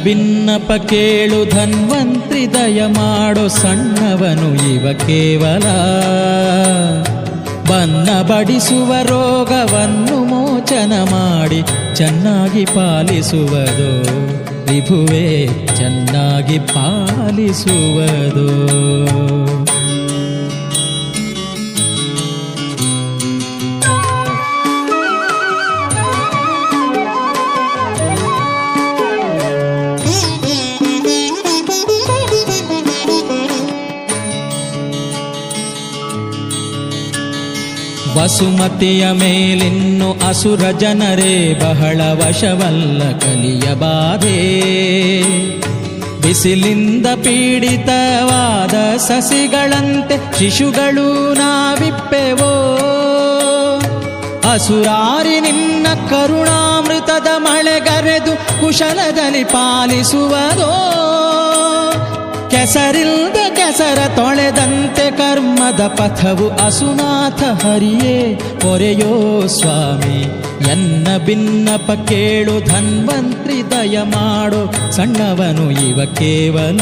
ಬಿನ್ನಪ ಕೇಳು ಧನ್ವಂತ್ರಿ ದಯ ಮಾಡೋ ಸಣ್ಣವನು ಇವ ಕೇವಲ ಬನ್ನ ಬಡಿಸುವ ರೋಗವನ್ನು ಮೋಚನ ಮಾಡಿ ಚೆನ್ನಾಗಿ ಪಾಲಿಸುವುದು ವಿಭುವೇ ಚೆನ್ನಾಗಿ ಪಾಲಿಸುವುದು. ವಸುಮತಿಯ ಮೇಲಿನ್ನು ಅಸುರ ಜನರೇ ಬಹಳ ವಶವಲ್ಲ ಕಲಿಯ ಬಾಧೆ. ಬಿಸಿಲಿಂದ ಪೀಡಿತವಾದ ಸಸಿಗಳಂತೆ ಶಿಶುಗಳು ನಾವಿಪ್ಪೆವೋ. ಅಸುರಾರಿ ನಿನ್ನ ಕರುಣಾಮೃತದ ಮಳೆಗರೆದು ಕುಶಲದಲ್ಲಿ ಪಾಲಿಸುವುದೋ. ಕೆಸರಿಲ್ದ ಕೆಸರ ತೊಳೆದಂತೆ ಕರ್ಮದ ಪಥವು ಅಸುನಾಥ ಹರಿಯೇ ಪೊರೆಯೋ ಸ್ವಾಮಿ. ಎನ್ನ ಬಿನ್ನಪ ಕೇಳು ಧನ್ವಂತ್ರಿ ದಯ ಮಾಡೋ ಸಣ್ಣವನು ಇವ ಕೇವಲ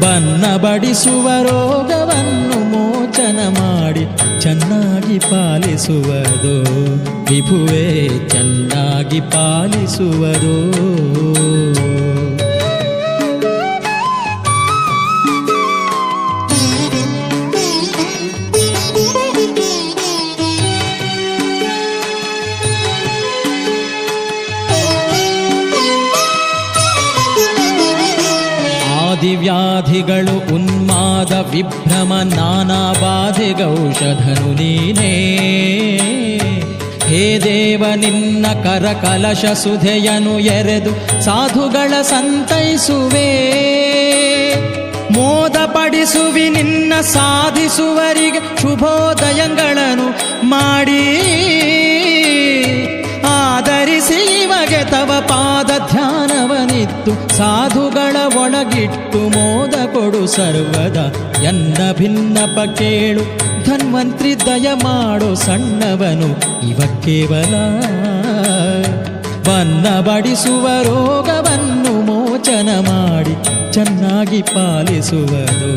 ಬನ್ನ ಬಡಿಸುವ ರೋಗವನ್ನು ಮೋಚನ ಮಾಡಿ ಚೆನ್ನಾಗಿ ಪಾಲಿಸುವುದು ವಿಭುವೇ ಚೆನ್ನಾಗಿ ಪಾಲಿಸುವುದು. ವ್ಯಾಧಿಗಳು ಉನ್ಮಾದ ವಿಭ್ರಮ ನಾನಾ ಬಾಧೆಗೌಷಧನು ನೀನೇ. ಹೇ ದೇವ ನಿನ್ನ ಕರಕಲಶ ಸುಧೆಯನು ಎರೆದು ಸಾಧುಗಳ ಸಂತೈಸುವೆ. ಮೋದಪಡಿಸುವಿ ನಿನ್ನ ಸಾಧಿಸುವರಿಗೆ ಶುಭೋದಯಗಳನ್ನು ಮಾಡಿ. ಆದರಿಸಿ ಇಮಗೆ ತವ ಪಾದ ಧ್ಯಾನವನಿತ್ತು ಸಾಧುಗಳ ಒಳಗಿಟ್ಟು ಮೋದ ಕೊಡು ಸರ್ವದ. ಎನ್ನ ಭಿನ್ನಪ ಕೇಳು ಧನ್ವಂತ್ರಿ ದಯ ಮಾಡೋ ಸಣ್ಣವನು ಇವ ಕೇವಲ ಬನ್ನ ಬಡಿಸುವ ರೋಗವನ್ನು ಮೋಚನ ಮಾಡಿ ಚೆನ್ನಾಗಿ ಪಾಲಿಸುವುದು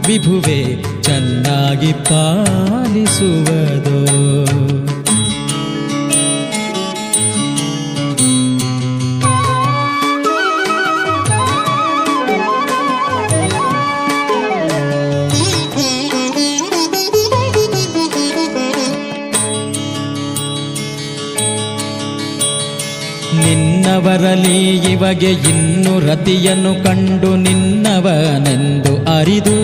ವಿಭುವೇ ಚೆನ್ನಾಗಿ ಪಾಲಿಸುವುದು. ನಿನ್ನವರಲಿ ಇವಗೆ ಇನ್ನು ರತಿಯನ್ನು ಕಂಡು ನಿನ್ನವನೆಂದು ಅರಿದು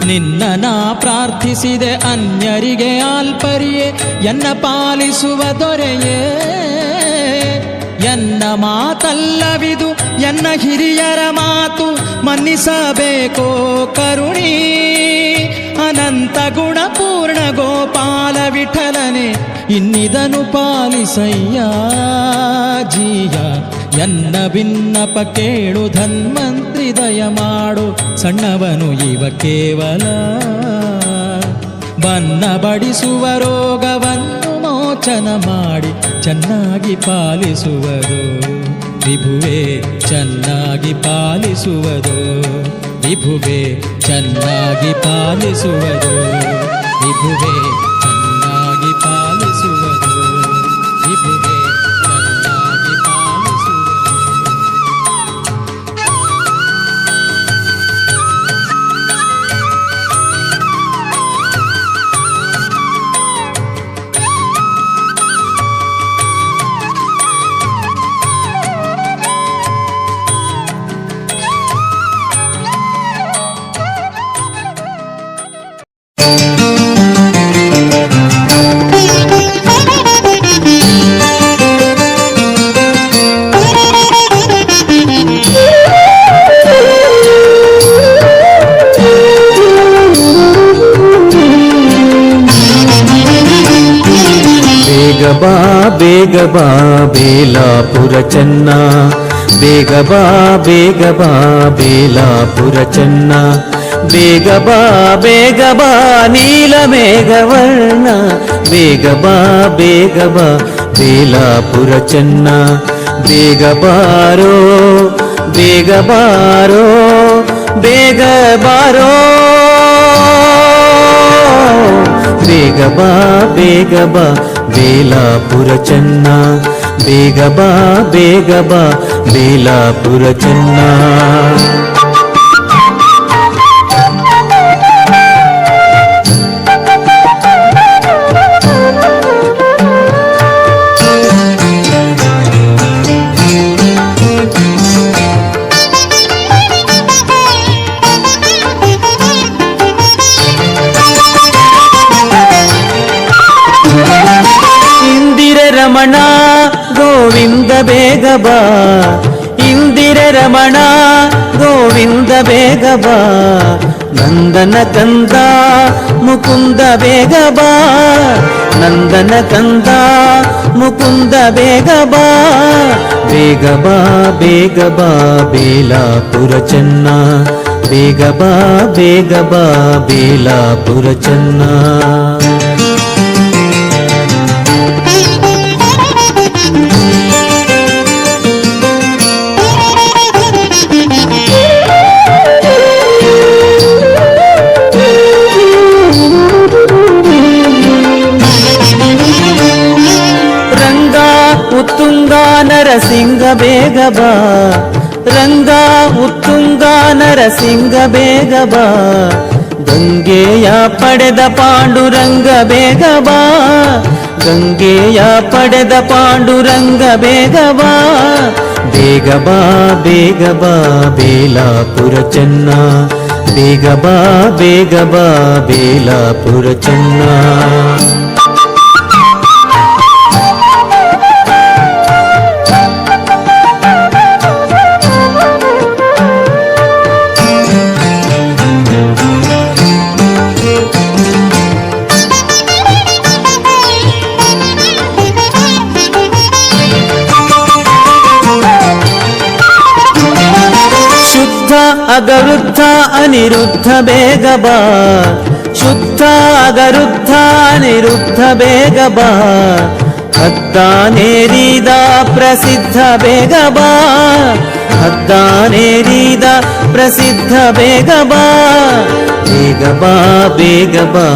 ನಿನ್ನ ನಾ ಪ್ರಾರ್ಥಿಸಿದೆ ಅನ್ಯರಿಗೆ ಆಲ್ಪರಿಯೇ ಎನ್ನ ಪಾಲಿಸುವ ದೊರೆಯೇ. ಎನ್ನ ಮಾತಲ್ಲವಿದು ಎನ್ನ ಹಿರಿಯರ ಮಾತು ಮನ್ನಿಸಬೇಕೋ ಕರುಣಿ. ಅನಂತ ಗುಣಪೂರ್ಣ ಗೋಪಾಲ ವಿಠಲನೆ ಇನ್ನಿದನು ಪಾಲಿಸಯ್ಯ ಜೀಯ. ಎನ್ನ ಬಿನ್ನಪ ಕೇಳು ಧನ್ವಂತ್ರಿ ದಯ ಮಾಡು ಸಣ್ಣವನು ಇವ ಕೇವಲ ಬನ್ನ ಬಡಿಸುವ ರೋಗವನ್ನು ಮೋಚನ ಮಾಡಿ ಚೆನ್ನಾಗಿ ಪಾಲಿಸುವುದು ವಿಭುವೇ ಚೆನ್ನಾಗಿ ಪಾಲಿಸುವುದು ವಿಭುವೇ ಚೆನ್ನಾಗಿ ಪಾಲಿಸುವುದು ವಿಭುವೇ ಚೆನ್ನಾಗಿ ಪಾಲಿಸುವುದು ವಿಭುವೇ ಚೆನ್ನಾಗಿ ಪಾಲಿಸುವುದು. ಬೇಗ ಬಾ ಬೇಲಾಪುರ ಚೆನ್ನ ಬೇಗ ಬಾ ಬೇಗ ಬಾ ಬೇಲಾಪುರ ಚೆನ್ನ, ಬೇಗ ಬಾ ಬೇಗ ಬಾ ನೀಲ ಮೇಘವರ್ಣ, ಬೇಗ ಬಾ ಬೇಗ ಬಾ ಬೇಲಾಪುರ ಚೆನ್ನ, ಬೇಗ ಬಾರೋ ಬೇಗ ಬಾರೋ ಬೇಗ ಬಾರೋ, ಬೇಗ ಬಾ ಬೇಗ ಬಾ ಬೇಲಾಪುರ ಚೆನ್ನ, ಬೇಗ ಬಾ ಬೇಗ ಬಾ ಬೇಲಾಪುರ ಚೆನ್ನ. ರಮಣ ಗೋವಿಂದ ಬೇಗ ಬಾ, ಇಂದಿರ ರಮಣ ಗೋವಿಂದ ಬೇಗ ಬಾ, ನಂದನ ಕಂದ ಮುಕುಂದ ಬೇಗ ಬಾ, ನಂದನ ಕಂದ ಮುಕುಂದ ಬೇಗ ಬಾ, ಬೇಗ ಬಾ ಬೇಗ ಬಾ ಬೇಲಾಪುರ ಚೆನ್ನ, ಬೇಗ ಬಾ ಬೇಗ ಬಾ ಬೇಲಾಪುರ ಚೆನ್ನ. ಉತ್ತುಂಗ ನರಸಿಂಗ ಬೇಗ ಬಾ, ರಂಗ ಉತ್ತುಂಗ ನರಸಿಂಗ ಬೇಗ ಬಾ, ಗಂಗೆಯ ಪಡೆದ ಪಾಂಡುರಂಗ ಬೇಗ ಬಾ, ಗಂಗೆಯ ಪಡೆದ ಪಾಂಡುರಂಗ ಬೇಗ ಬಾ, ಬೇಗ ಬಾ ಬೇಗ ಬಾ ಬೇಲಾಪುರ ಚೆನ್ನ, ಬೇಗ ಬಾ ಬೇಗ ಬಾ ಬೇಲಾಪುರ ಚೆನ್ನ. ಅಗರುದ್ಧ ಅನಿರುದ್ಧ ಬೇಗ ಬಾ, ಶುದ್ಧ ಅಗರುದ್ಧ ಅನಿರುದ್ಧ ಬೇಗ ಬಾ, ಹದ್ದಾನೇರಿದ ಪ್ರಸಿದ್ಧ ಬೇಗ ಬಾ, ಹದ್ದಾನೇರಿದ ಪ್ರಸಿದ್ಧ ಬೇಗ ಬಾ, ಬೇಗ ಬಾ ಬೇಗ ಬಾ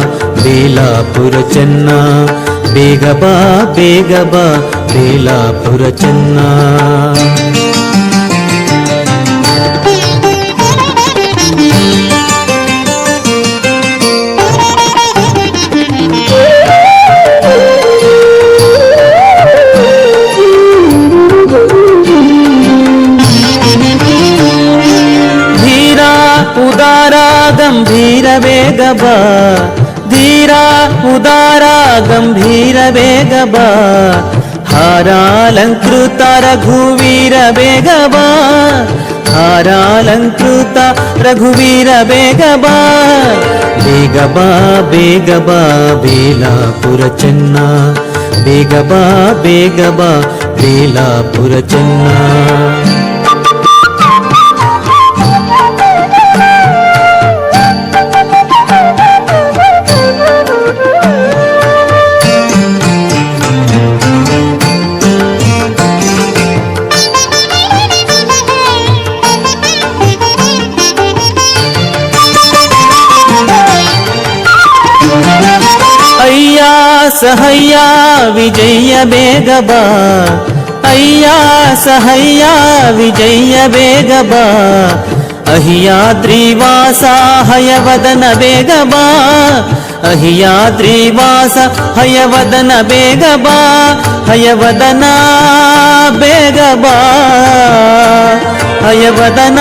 ಬೇಲಾಪುರ ಚೆನ್ನ, ಬೇಗ ಬಾ ಬೇಗ ಬಾ ಬೇಲಾಪುರ ಚೆನ್ನ. ಉದಾರ ಗಂಭೀರ ಬೇಗ ಬಾ, ಧೀರ ಉದಾರ ಗಂಭೀರ ಬೇಗ ಬಾ, ಹಾರಾಲಂಕೃತ ರಘುವೀರ ಬೇಗ ಬಾ, ಹಾರಾಲಂಕೃತ ರಘುವೀರ ಬೇಗ ಬಾ, ಬೇಗ ಬಾ ಬೇಗ ಬಾ ಬೇಲಾಪುರ ಚೆನ್ನ, ಬೇಗ ಬಾ ಬೇಗ ಬಾ ಬೇಲಾಪುರ ಚೆನ್ನ. ಸಹಯ್ಯ ವಿಜಯ ಬೇಗ ಬಾ, ಅಯ್ಯ ಸಹಯ್ಯ ವಿಜಯ ಬೇಗ ಬಾ, ಅಹಿಯಾದ್ರಿವಾಸ ಹಯವದನ ಬೇಗ ಬಾ, ಅಹಿಯಾದ್ರಿವಾಸ ಹಯವದನ ಬೇಗ ಬಾ, ಹಯವದನ ಬೇಗ ಬಾ, ಹಯವದನ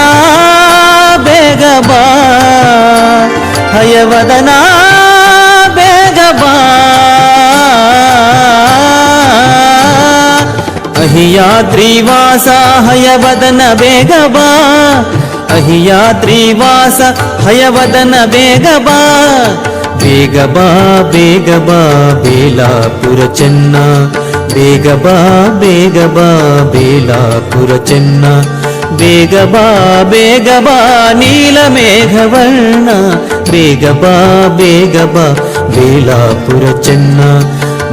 ಬೇಗ ಬಾ, ಹಯವದನ ಬೇಗ ಬಾ, ಅಹಿಯಾದ್ರಿವಾಸ ಹಯವದನ ಬೇಗ ಬಾ, ಅಹಿಯಾದ್ರಿವಾಸ ಹಯವದನ ಬೇಗ ಬಾ, ಬೇಗ ಬಾ ಬೇಗ ಬಾ ಬೇಲಾಪುರ ಚೆನ್ನ, ಬೇಗ ಬಾ ಬೇಗ ಬಾ ಬೇಲಾಪುರ ಚೆನ್ನ, ಬೇಗ ಬಾ ಬೇಗ ಬಾ ನೀಲ ಮೇಘವರ್ಣ, ಬೇಗ ಬಾ ಬೇಗ ಬಾ ಬೇಲಾಪುರ ಚೆನ್ನ,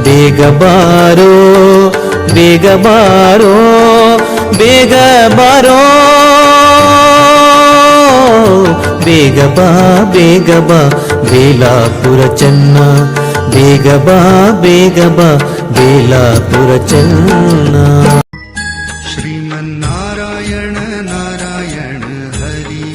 ಬೇಗ ಬಾರೋ ಬೇಗ ಬಾರೋ ಬೇಗ ಬಾರೋ, ಬೇಗ ಬಾ ಬೇಗ ಬಾ ಬೇಲಾಪುರ ಚೆನ್ನ, ಬೇಗ ಬಾ ಬೇಗ ಬಾ ಬೇಲಾಪುರ ಚೆನ್ನ. श्रीमन्नारायण नारायण हरि